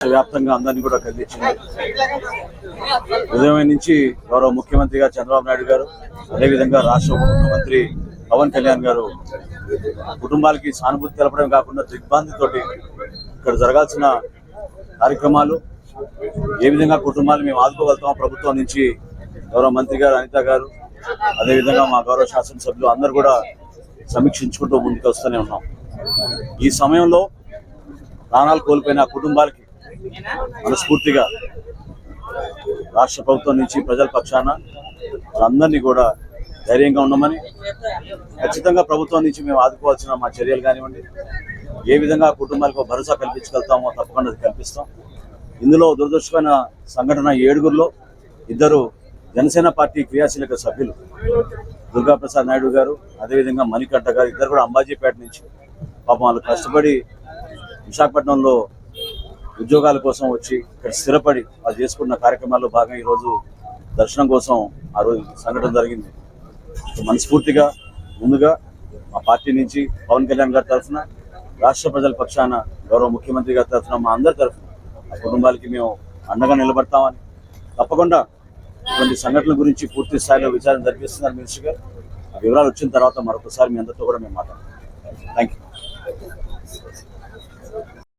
వ్యాప్తంగా అందరినీ కూడా కదిలించింది. ఉదయం నుంచి గౌరవ ముఖ్యమంత్రి గారు చంద్రబాబు నాయుడు గారు, అదేవిధంగా రాష్ట్ర ఉప ముఖ్యమంత్రి పవన్ కళ్యాణ్ గారు కుటుంబాలకి సానుభూతి తెలపడం కాకుండా దిగ్భ్రాంతితోటి ఇక్కడ జరగాల్సిన కార్యక్రమాలు ఏ విధంగా కుటుంబాలు మేము ఆదుకోగలుగుతామో ప్రభుత్వం నుంచి గౌరవ మంత్రి గారు అనిత గారు, అదేవిధంగా మా గౌరవ శాసనసభ్యులు అందరూ కూడా సమీక్షించుకుంటూ ముందుకు వస్తూనే ఉన్నాం. ఈ సమయంలో ప్రాణాలు కోల్పోయిన కుటుంబాలకి మనస్ఫూర్తిగా రాష్ట్ర ప్రభుత్వం నుంచి ప్రజల పక్షాన వాళ్ళందరినీ కూడా ధైర్యంగా ఉండమని, ఖచ్చితంగా ప్రభుత్వం నుంచి మేము ఆదుకోవాల్సిన మా చర్యలు కానివ్వండి, ఏ విధంగా కుటుంబాలకు భరోసా కల్పించగలుగుతామో తప్పకుండా కల్పిస్తాం. ఇందులో దురదృష్టమైన సంఘటన 7గురిలో 2 జనసేన పార్టీ క్రియాశీలక సభ్యులు దుర్గాప్రసాద్ నాయుడు గారు, అదేవిధంగా మణికంఠ గారు, 2 కూడా అంబాజీపేట నుంచి పాపం వాళ్ళు కష్టపడి విశాఖపట్నంలో ఉద్యోగాల కోసం వచ్చి ఇక్కడ స్థిరపడి వాళ్ళు చేసుకున్న కార్యక్రమాల్లో భాగంగా ఈరోజు దర్శనం కోసం ఆ రోజు సంఘటన జరిగింది. మనస్ఫూర్తిగా ముందుగా మా పార్టీ నుంచి పవన్ కళ్యాణ్ గారి తరఫున, రాష్ట్ర ప్రజల పక్షాన గౌరవ ముఖ్యమంత్రి గారి తరఫున, మా అందరి తరఫున ఆ కుటుంబాలకి మేము అండగా నిలబడతామని, తప్పకుండా ఇటువంటి సంఘటనల గురించి పూర్తి స్థాయిలో విచారణ జరిపిస్తున్నారు మినిస్టర్ గారు. ఆ వివరాలు వచ్చిన తర్వాత మరొకసారి మీ అందరితో కూడా మేము మాట్లాడతాం. Thank you.